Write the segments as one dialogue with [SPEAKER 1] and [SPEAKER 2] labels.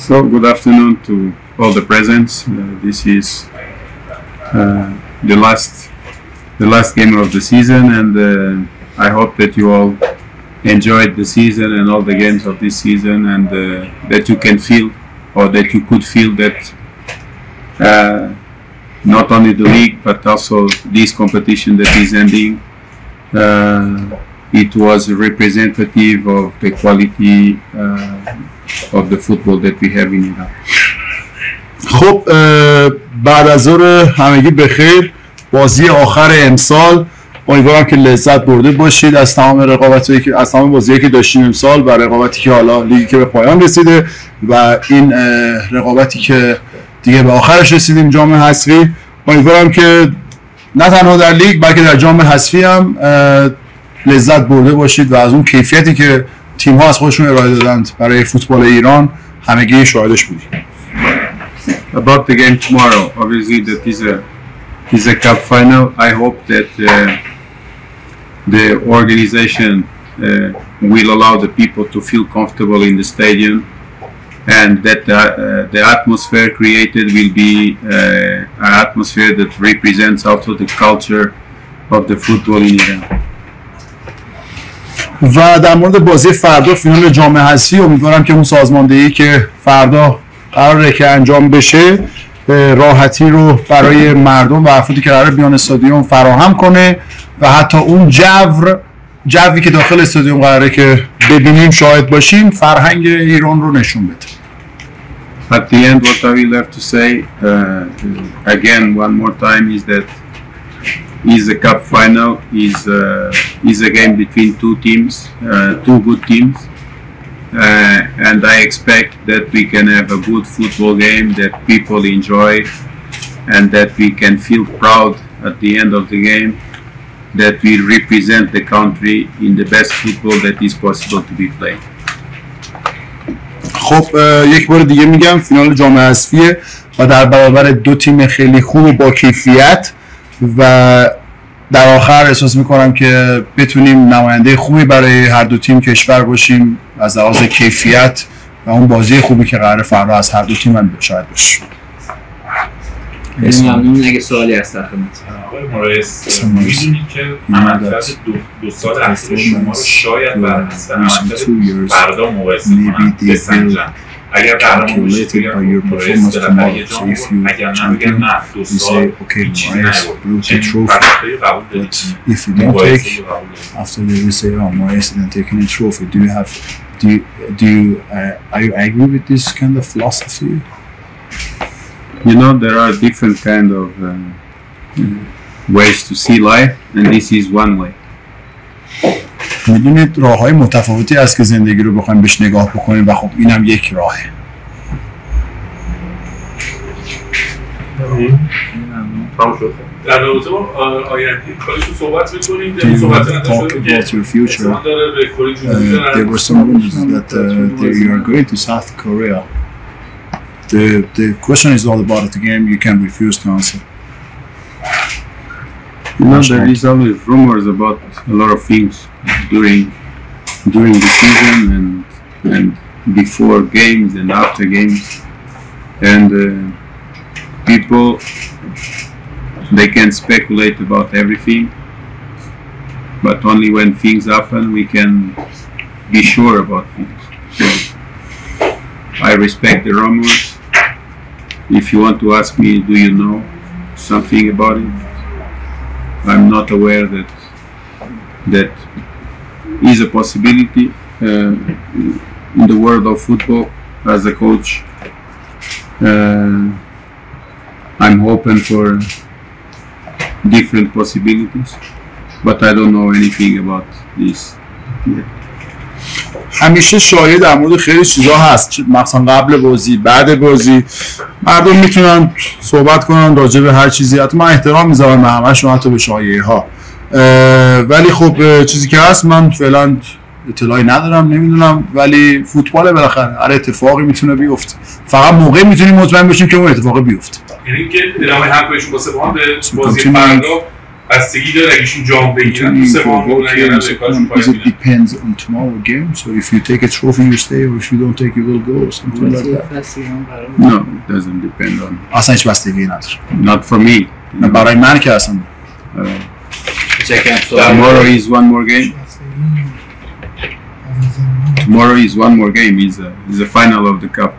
[SPEAKER 1] So good afternoon to all the presents. This is the last game of the season, and I hope that you all enjoyed the season and all the games of this season, and that you can feel, or that you could feel that not only the league but also this competition that is ending, it was representative of the quality of the football that we have in Iran.
[SPEAKER 2] خب بعد از ظهر همگی بخیر. بازی آخر امسال، امیدوارم که لذت برده باشید از تمام رقابتایی که از تمام بازیایی که داشتیم امسال و رقابتی که حالا لیگی که به پایان رسیده و این رقابتی که دیگه به آخرش رسیدیم، جام حذفی. امیدوارم که نه تنها در لیگ بلکه در جام حذفی هم لذت برده باشید و از اون کیفیتی که تیم ها از خودشون ارائه دادند برای فوتبال ایران همگی شاهدش بودیم.
[SPEAKER 1] About the game tomorrow, obviously that is a cup final. I hope that the organization will allow the people to feel comfortable in the stadium, and that the atmosphere created will be an atmosphere that represents also the culture of the football in Iran.
[SPEAKER 2] و در مورد بازی فردا فینال جام حذفی، امیدوارم که اون سازماندهی که فردا قراره که انجام بشه راحتی رو برای مردم و افرادی که قراره بیان استادیوم فراهم کنه و حتی اون جوی که داخل استادیوم قراره که ببینیم، شاهد باشیم، فرهنگ ایران رو نشون بده.
[SPEAKER 1] At the end, what I will have to say again one more time is that is a cup final, is a game between two teams, two good teams, and I expect that we can have a good football game that people enjoy, and that we can feel proud at the end of the game that we represent the country in the best football that is possible to be played.
[SPEAKER 2] خب یک بار دیگه میگم فینال جام حذفیه و در برابر دو تیم خیلی خوب با کیفیت و در آخر احساس میکنم که بتونیم نماینده خوبی برای هر دو تیم کشور باشیم از لحاظ کیفیت و اون بازی خوبی که قراره فردا از هر دو تیم هم شاید باشه.
[SPEAKER 3] ممنون. اگه سوالی هست در خدمت
[SPEAKER 4] آقای مرایس، می‌دونید که عملکرد دو سال اخیر شما رو شاید بر حسب عملکرد فردا مقایسه کنن، بسنجن. اگر قهرمان بشید بگم مرایس بالاخره یه جام بود، اگر نه بگم نه دو سال هیچی نیورد. چنین فرقی قبول دارید؟ مقایسه قبول دارید؟
[SPEAKER 2] After they will say, oh, Morris didn't take any trophy. Are you agree with this kind of philosophy?
[SPEAKER 1] You know, there are different kind of ways to see life, and this is one way.
[SPEAKER 2] میدونید راه‌های متفاوتی است که زندگی رو بخوایم بهش نگاه بکنیم و خب اینم یک راهه.
[SPEAKER 4] در رابطه با آینده کارشون صحبت می‌کنید، در صحبت نشده که
[SPEAKER 2] there were some rumors that you are going to South Korea. The question is all about the game. You can refuse to answer.
[SPEAKER 1] You know, there is always rumors about a lot of things during the season and before games and after games, and people, they can speculate about everything, but only when things happen we can be sure about things. So I respect the rumors. If you want to ask me, do you know something about it? I'm not aware that is a possibility in the world of football. As a coach, I'm open for different possibilities, but I don't know anything about this yet.
[SPEAKER 2] همیشه شایعه در مورد خیلی چیزا هست، مثلا قبل بازی، بعد بازی، مردم میتونن صحبت کنن راجع به هر چیزی. حتی من احترام میذارم به همه‌شون، حتی به شایعه ها، ولی خب چیزی که هست من فعلا اطلاعی ندارم، نمیدونم. ولی فوتبال بالاخره هر اتفاقی میتونه بیفته، فقط موقعی میتونیم مطمئن باشیم که اون اتفاق بیفته.
[SPEAKER 4] یعنی که ادامه حق بهشون واسه ما به بازی فردا بستگی داره اگهشون جام بگیرن تو سه ماه میمونن یا نه به کارشون پایان
[SPEAKER 2] It depends on tomorrow game. So if you take a trophy, you stay, or if you don't take, you will go, or something like that.
[SPEAKER 1] No, it doesn't depend on.
[SPEAKER 2] اصلا هیچ بستگی نداره.
[SPEAKER 1] Not for me.
[SPEAKER 2] برای من که اصلا.
[SPEAKER 1] Tomorrow is one more game. Tomorrow is one more game. Is the final of the cup.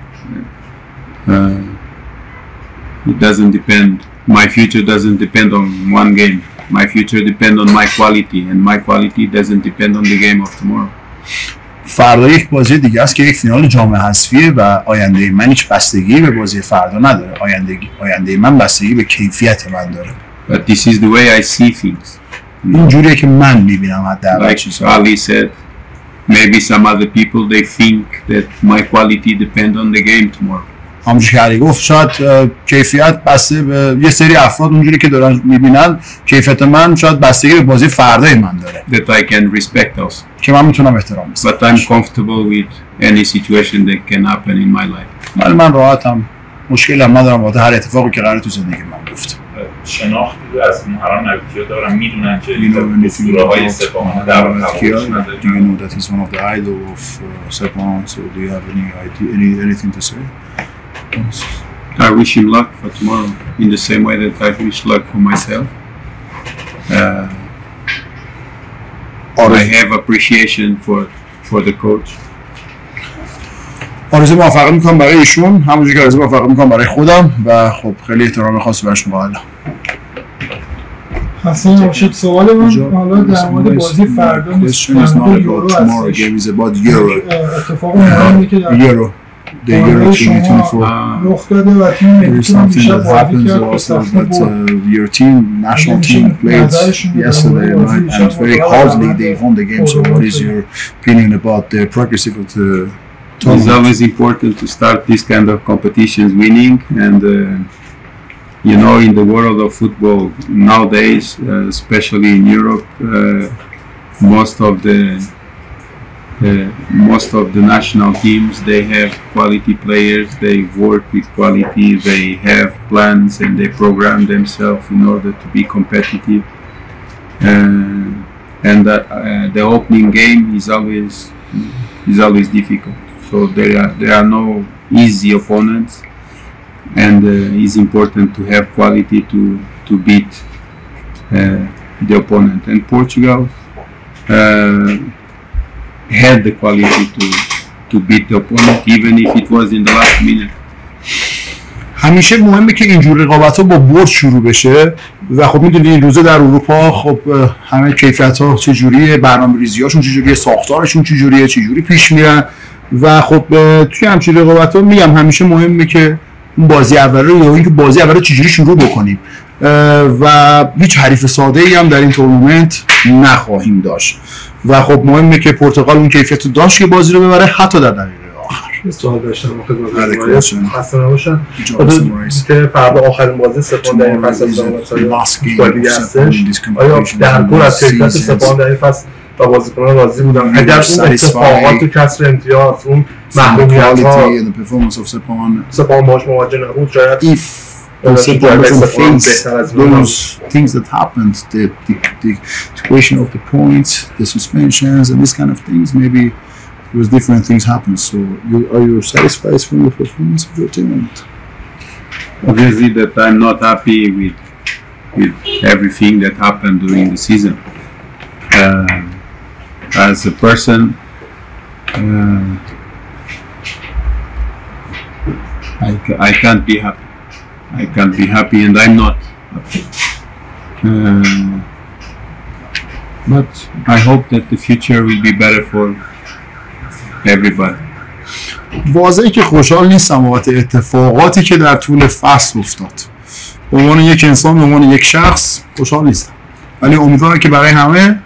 [SPEAKER 1] It doesn't depend. My future doesn't depend on one game. My future depends on my quality, and my quality doesn't depend on the game of tomorrow.
[SPEAKER 2] فردا یک بازی دیگه است که یک فینال جام حذفیه و آینده من هیچ بستگی به بازی فردا نداره. آینده من بستگی به کیفیت من داره.
[SPEAKER 1] But this is the way I see things.
[SPEAKER 2] این جوریه که من میبینم حداقل
[SPEAKER 1] Like Ali said, maybe some other people they think that my quality depends on the game tomorrow.
[SPEAKER 2] همونجوری که علی گفت شاید کیفیت بسته به یه سری افراد اونجوری که دارن میبینن کیفیت من شاید بستگی به بازی فردای من داره
[SPEAKER 1] That I can respect also.
[SPEAKER 2] که من میتونم احترام بذارم.
[SPEAKER 1] But I'm comfortable with any situation that can happen in my life.
[SPEAKER 2] ولی من راحتم، مشکلی هم ندارم با هر اتفاقی که قراره تو زندگی من بیفته.
[SPEAKER 4] شناختی از محرم نبی‌کیا دارن، میدونن که اسطوره‌های سپاهانه در واقع قبولش نداره.
[SPEAKER 2] Do you know that he's one of the idol of Sepan? So do you have anything to say?
[SPEAKER 1] I wish him luck for tomorrow in the same way that I wish luck for myself. I have appreciation for the coach.
[SPEAKER 2] آرزوی موفقیت میکنم برای ایشون، همونجوری که آرزوی موفقیت میکنم برای خودم و خب خیلی احترام خاصی براشون قائلم.
[SPEAKER 5] خسته نباشید. سوال من حالا در مورد بازی فردا نیست. اتفاق مهمی که در
[SPEAKER 2] The Euro 2024.
[SPEAKER 5] رخ داده و تیم ملیتون دیشب بازی کرد و سخته بود.
[SPEAKER 2] Your team, national team played yesterday night and very hardly they won the game. So what is your opinion about the progress of the
[SPEAKER 1] tournament? It's always important to start this kind of competitions winning, and you know, in the world of football nowadays, especially in Europe, most of the national teams, they have quality players, they work with quality, they have plans and they program themselves in order to be competitive, and the opening game is always difficult, so there are no easy opponents, and it's important to have quality to beat the opponent, and Portugal had the quality to beat the opponent even if it was in the last minute.
[SPEAKER 2] همیشه مهمه که اینجور رقابت‌ها با برد شروع بشه و خب میدونید این روزه در اروپا خب همه کیفیت‌ها چجوریه، برنامه‌ریزی‌هاشون چجوریه، ساختارشون چجوری پیش میرن و خب توی همچین رقابت‌ها میگم همیشه مهمه که اون بازی اول رو یا اینکه بازی اول رو چجوری شروع بکنیم و هیچ حریف ساده‌ای هم در این تورنمنت نخواهیم داشت و خب مهمه که پرتغال اون کیفیت رو داشت که بازی رو ببره حتی در دقیقه آخر.
[SPEAKER 6] سوال داشتم خسته نباشن که فردا آخرین بازی سپاهان در این فصل دیگه هستش، آیا در کل از کیفیت سپاهان در این فصل و بازیکنان راضی بودن؟ اگر اون اتفاقات و کسر امتیاز، اون محرومیت‌ها سپاهان باهاش مواجه نبود، شاید
[SPEAKER 2] Sepan doesn't face those things that happened, the equation of the points, the suspensions, and this kind of things. Maybe there was different things happen. So, are you satisfied from the performance of your team?
[SPEAKER 1] Obviously, that I'm not happy with everything that happened during the season. As a person, I can't be happy. I can't be happy, and I'm not happy. But I hope that the future will be better for everybody.
[SPEAKER 2] واضحه که خوشحال نیستم بابت اتفاقاتی که در طول فصل افتاد. به عنوان یک انسان، به عنوان یک شخص خوشحال نیستم. ولی امیدوارم که برای همه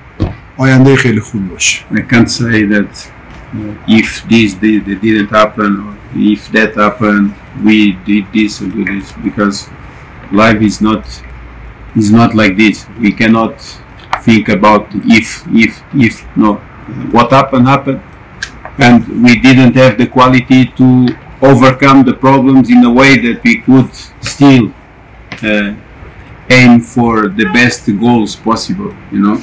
[SPEAKER 2] آینده خیلی خوبی باشه.
[SPEAKER 1] I can't say that if this didn't happen or if that happened, we did this or do this, because life is not like this. We cannot think about if no, what happened, and we didn't have the quality to overcome the problems in a way that we could still aim for the best goals possible, you know.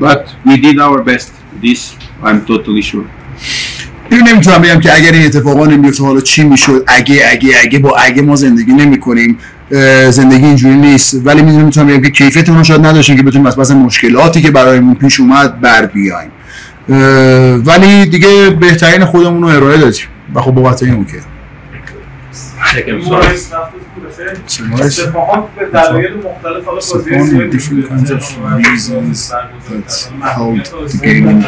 [SPEAKER 1] But we did our best. This I'm totally sure.
[SPEAKER 2] اینو نمیتونم بگم که اگر این اتفاقا نمیفته حالا چی میشد. اگه با اگه ما زندگی نمیکنیم، زندگی اینجوری نیست. ولی میتونم بگم که کیفیتمون شاید نداشتیم که بتونیم از پس مشکلاتی که برایمون پیش اومد بر بیایم. ولی دیگه بهترین خودمون رو ارائه دادیم و خب بابت این اوکی.
[SPEAKER 5] سپاهان به دلایل مختلف حالا بازی
[SPEAKER 2] different kinds of reasons that held the game in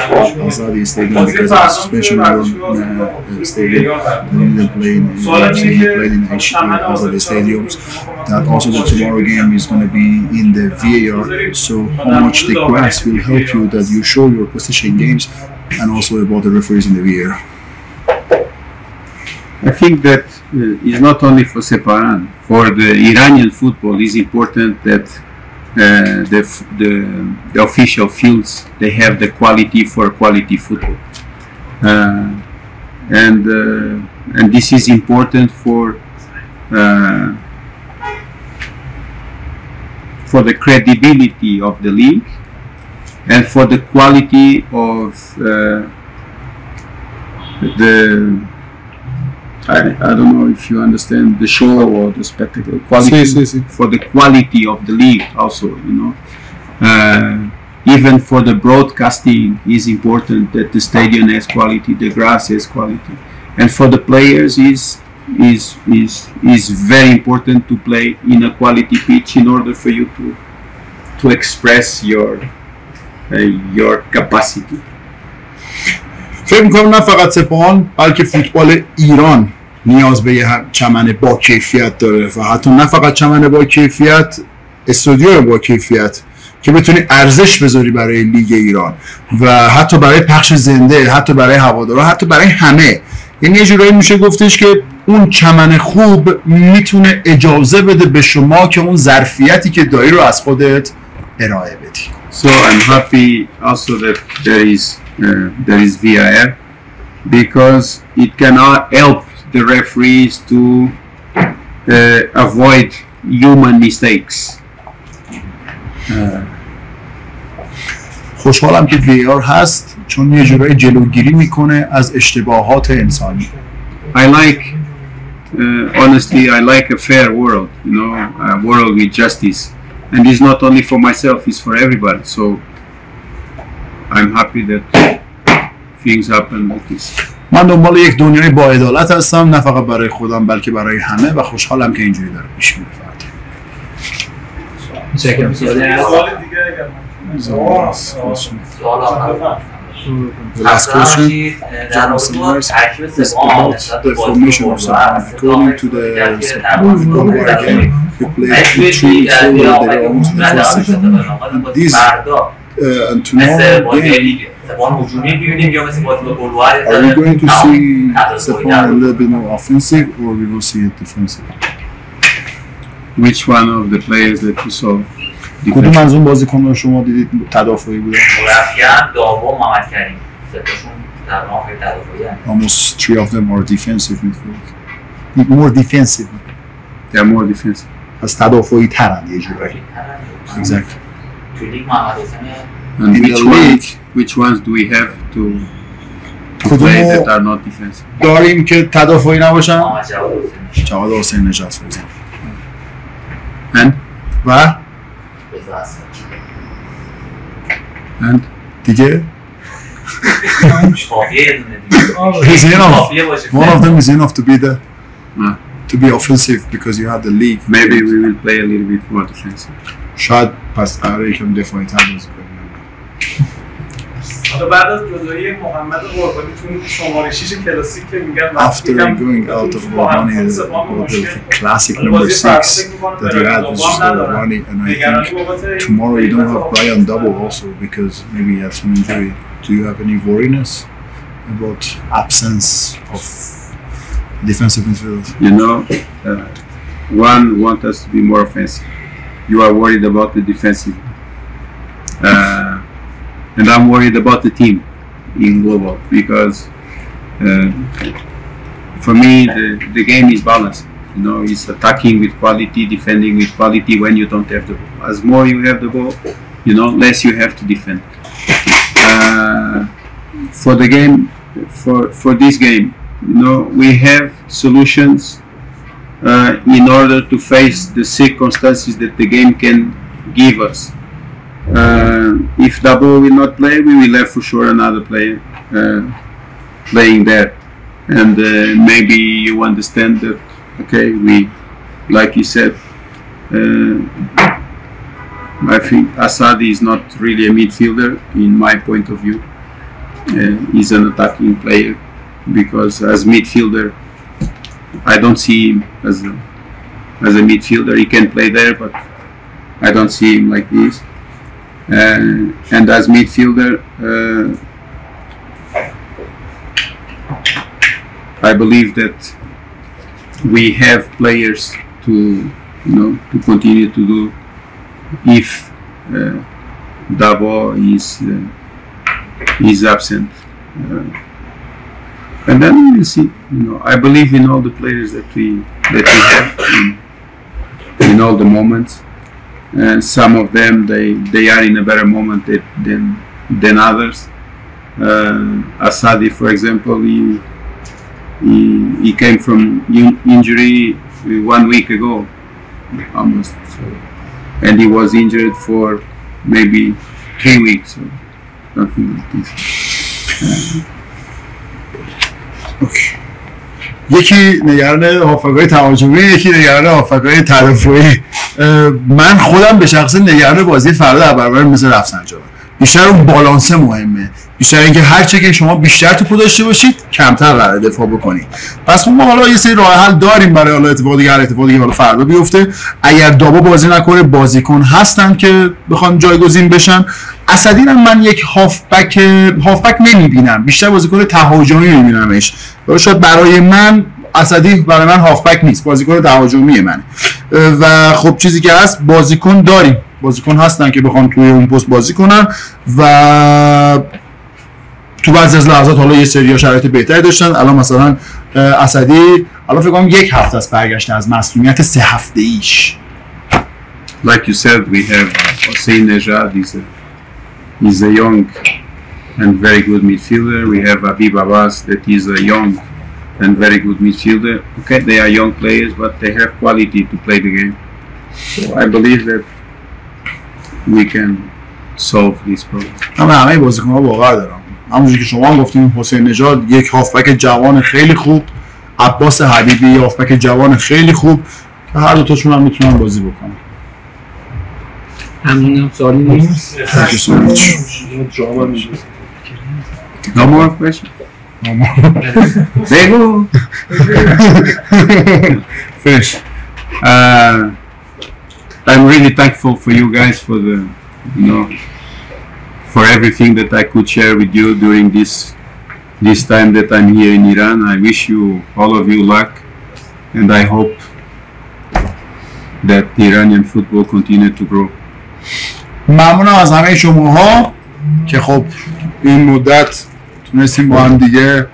[SPEAKER 2] Azadi Stadium because of the suspension stadium. They didn't play in Azadi stadiums. That also the tomorrow game is going to be in the VAR. So how much the grass will help you that you show your position games, and also about the referees in the VAR.
[SPEAKER 1] I think that it's not only for Sepahan. For the Iranian football, it's important that the official fields, they have the quality for quality football, and this is important for the credibility of the league and for the quality of the. I don't know if you understand the show or the spectacle. Quality for the quality of the league also, you know. Even for the broadcasting is important that the stadium has quality, the grass has quality, and for the players is very important to play in a quality pitch in order for you to express your capacity.
[SPEAKER 2] فکر می‌کنم نه فقط سپاهان بلکه فوتبال ایران نیاز به یه چمن با کیفیت داره و حتی نه فقط چمن با کیفیت، استودیو با کیفیت که بتونی ارزش بذاری برای لیگ ایران و حتی برای پخش زنده، حتی برای هوادارا، حتی برای همه. یعنی یه جورایی میشه گفتش که اون چمن خوب میتونه اجازه بده به شما که اون ظرفیتی که داری رو از خودت ارائه بدی.
[SPEAKER 1] So I'm happy also that there is VAR because it can help the referees to avoid human mistakes.
[SPEAKER 2] خوشحالم که VAR هست چون یه جورایی جلوگیری میکنه از اشتباهات انسانی.
[SPEAKER 1] I like honestly I like a fair world, you know, a world with justice, and it's not only for myself, it's for everybody. So I'm happy that things happen like this.
[SPEAKER 2] من دنبال یک دنیای با عدالت هستم، نه فقط برای خودم بلکه برای همه و خوشحالم که اینجوری داره پیش میره.
[SPEAKER 3] متشکرم.
[SPEAKER 5] سوال دیگه اگر
[SPEAKER 2] The last question, Jonathan Morris, is about the formation of Sepahan. According to the Golwar game, we played 3-4, they were almost defensive. And this, and tomorrow game, are we going to see Sepahan a little bit more offensive or we will see it defensive?
[SPEAKER 1] Which one of the players that you saw?
[SPEAKER 2] کدوم از اون بازیکن‌ها شما دیدید تدافعی بودن؟
[SPEAKER 7] مرفیان، داوود، محمد کریم. ستاشون در واقع تدافعی هستند.
[SPEAKER 2] Almost 3 of them are defensive midfield. More defensive.
[SPEAKER 1] They are more defensive.
[SPEAKER 2] از تدافعی ترند یه جورایی. Exactly.
[SPEAKER 7] تو لیگ محمد حسین.
[SPEAKER 1] And which ones do we have to play that are not defensive?
[SPEAKER 2] داریم که تدافعی نباشن؟
[SPEAKER 7] محمد
[SPEAKER 2] جواد حسین نژاد فرزند.
[SPEAKER 1] And
[SPEAKER 2] و
[SPEAKER 1] and
[SPEAKER 2] دیگه
[SPEAKER 7] خافیه
[SPEAKER 2] he's enough.
[SPEAKER 7] باشه.
[SPEAKER 2] One of them is enough to be there.
[SPEAKER 1] Ah.
[SPEAKER 2] To be offensive because you have the league.
[SPEAKER 1] maybe we will play a little bit more defensive.
[SPEAKER 2] شاید پس قراره یکم دفاعی تر بازی کنیم.
[SPEAKER 5] حالا بعد از جدایی محمد قربانی تو شماره 6 کلاسیک که میگن
[SPEAKER 2] After going out of Romani, the classic number 6 that you had was just Romani, and I think tomorrow you don't have Brian Double also because maybe he had some injury. Do you have any worriness about absence of defensive midfielders?
[SPEAKER 1] You know, one want us to be more offensive. You are worried about the defensive, and I'm worried about the team in global because for me the game is balanced. You know, it's attacking with quality, defending with quality when you don't have the ball. As more you have the ball, you know, less you have to defend. For the game, for this game, you know, we have solutions in order to face the circumstances that the game can give us. If Dabo will not play, we will have for sure another player playing there, and maybe you understand that. Okay, we, like you said, I think Asadi is not really a midfielder in my point of view. He's an attacking player, because as midfielder, I don't see him as a midfielder. He can play there, but I don't see him like this. And as midfielder, I believe that we have players to, you know, to continue to do if Dabo is absent, and then we'll see. You know, I believe in all the players that we have in all the moments, and some of them they are in a better moment than others. Asadi, for example, he came from injury 1 week ago, almost, and he was injured for maybe 3 weeks or something like this.
[SPEAKER 2] یکی نگران هافک‌های تهاجمی، یکی نگران هافک‌های تدافعی. من خودم به شخص نگران بازی فردا در برابر مثل رفسنجانم. بیشتر اون بالانس مهمه، بیشتر اینکه هر چه که شما بیشتر توپو داشته باشید کمتر قرار دفاع بکنید. پس ما حالا یه سری راه حل داریم برای حالا اتفاق دیگه، هر اتفاقی که حالا فردا بیفته. اگر دابا بازی نکنه، بازیکن هستن که بخوان جایگزین بشن. اسدی رو من یک هافبک نمیبینم، بیشتر بازیکن تهاجمی میبینمش. شاید برای من اسدی برای من هافبک نیست، بازیکن تهاجمی منه. و خب چیزی که هست، بازیکن داریم، بازیکن هستن که بخوان توی اون پست بازی کنن و تو بعضی از لحظات حالا یه سری شرایط بهتری داشتن. الان مثلا اسدی الان فکر کنم 1 هفته است برگشته از مصونیت 3 هفته‌ایش.
[SPEAKER 1] Like you said, we have Hossein Nejad. He's a young and very good midfielder. We have Habib Abbas, that is a young and very good midfielder. Okay, they are young players, but they have quality to play the game. So I believe that we can solve this problem.
[SPEAKER 2] همه بازیکن‌ها باور دارم. همونجوری که شما هم گفتین، حسین نژاد یک هافبک جوان خیلی خوب، عباس حبیبی هافبک جوان خیلی خوب که هر دو تاشون هم میتونن بازی بکنن.
[SPEAKER 3] ممنونم. سوالی نیست.
[SPEAKER 1] No more questions?
[SPEAKER 2] No more.
[SPEAKER 1] Bego.
[SPEAKER 2] Finish.
[SPEAKER 1] I'm really thankful for you guys for the, you know, for everything that I could share with you during this time that I'm here in Iran. I wish you, all of you, luck, and I hope that the Iranian football continue to grow.
[SPEAKER 2] ممنونم از همه شماها که خب این مدت تونستیم با هم دیگه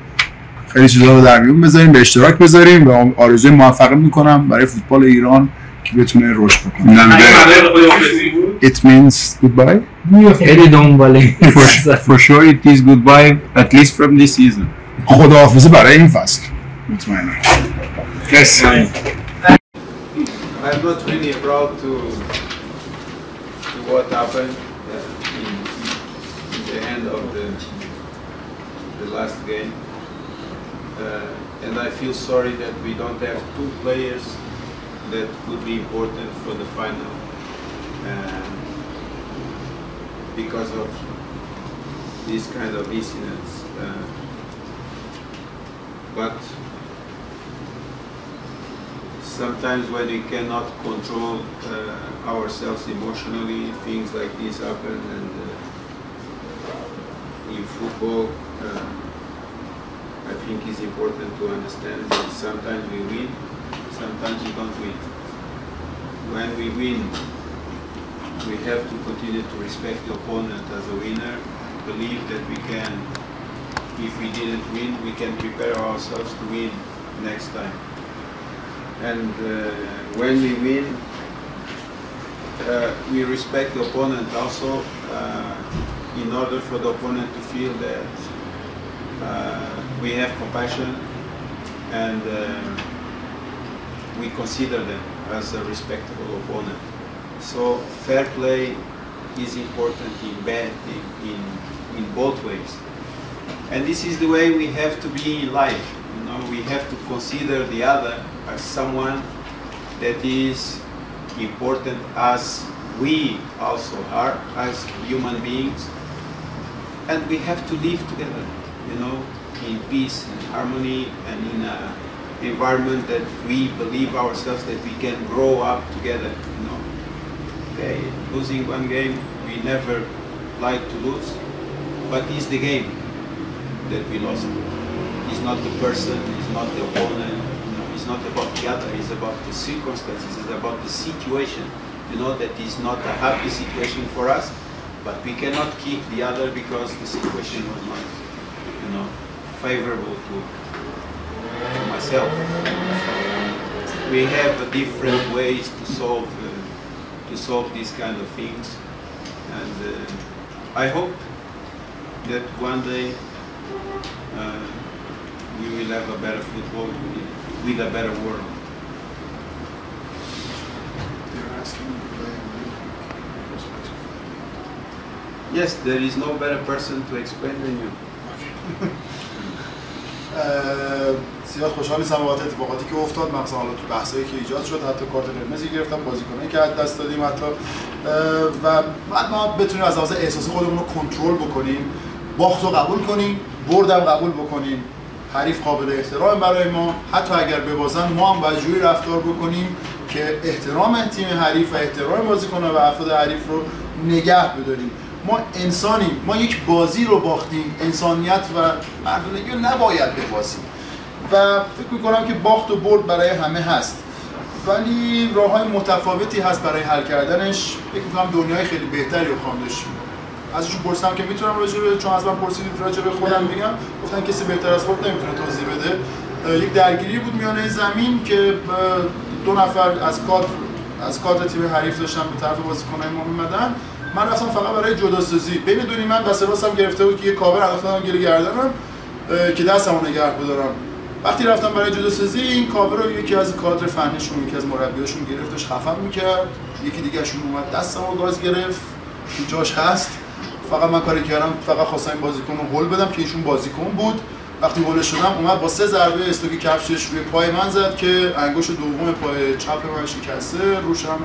[SPEAKER 2] خیلی چیزا رو در میون بذاریم، به اشتراک بذاریم و آرزوی موفقیت میکنم برای فوتبال ایران که بتونه رشد بکنه. It means goodbye.
[SPEAKER 3] خیلی دنباله.
[SPEAKER 1] For sure it is goodbye, at least from this season.
[SPEAKER 2] خداحافظی برای این فصل. مطمئنم. Yes.
[SPEAKER 1] I'm not really proud to what happened in the end of the last game, and I feel sorry that we don't have 2 players that could be important for the final, because of this kind of incidents. But sometimes when we cannot control ourselves emotionally, things like this happen, and in football, I think it's important to understand that sometimes we win, sometimes we don't win. When we win, we have to continue to respect the opponent as a winner, believe that we can, if we didn't win, we can prepare ourselves to win next time. and when we win, we respect the opponent also, in order for the opponent to feel that we have compassion and we consider them as a respectable opponent. So fair play is important in both ways. And this is the way we have to be in life. You know, we have to consider the other as someone that is important as we also are as human beings. And we have to live together, you know, in peace and harmony and in an environment that we believe ourselves that we can grow up together, you know. Okay, losing one game, we never like to lose, but it's the game that we lost. It's not the person, it's not the opponent, you know, it's not about the other, it's about the circumstances, it's about the situation. You know, that is not a happy situation for us, but we cannot kick the other because the situation was not, you know, favorable to myself. We have different ways to solve these kind of things, and I hope that one day we will have a better football with a better world. Yes, there is no better person to explain than you.
[SPEAKER 2] زیاد خوشحال نیستم بابت اتفاقاتی که افتاد، مثلا حالا تو بحثایی که ایجاد شد، حتی کارت قرمزی گرفتم، بازیکنایی که از دست دادیم حتی، و بعد ما بتونیم از لحاظ احساسی خودمون رو کنترل بکنیم، باخت رو قبول کنیم، بردم قبول بکنیم، حریف قابل احترام برای ما، حتی اگر ببازن ما هم باید جوری رفتار بکنیم که احترام تیم حریف و احترام بازیکن‌ها و افراد حریف رو نگه بداریم. ما انسانیم، ما یک بازی رو باختیم، انسانیت و مردونگی رو نباید ببازیم و فکر می‌کنم که باخت و برد برای همه هست، ولی راه‌های متفاوتی هست برای حل کردنش. فکر می‌کنم دنیای خیلی بهتری رو خواهم داشت. ازشون پرسیدم که میتونم راجع به، چون از من پرسیدید راجع به خودم بگم، گفتن کسی بهتر از خود نمیتونه توضیح بده. یک درگیری بود میانه زمین که دو نفر از کادر تیم حریف داشتن به طرف بازیکن‌های ما می‌آمدن. من رفتم فقط برای جداسازی. بین دونی من دست راستم گرفته بود که یه کاور انداختم گیر گردنم که دستمو نگه بدارم. وقتی رفتم برای جداسازی، این کاور رو یکی از کادر فنیشون، یکی از مربیاشون گرفت، داشت خفم می‌کرد. یکی دیگه‌شون اومد دستمو گاز گرفت. جاش هست. فقط من کاری کردم، فقط خواستم این بازیکن رو هول بدم که ایشون بازیکن بود. وقتی هولش شدم اومد با 3 ضربه استوکی کفشش روی پای من زد که انگشت دوم پای چپ من شکسته، روش هم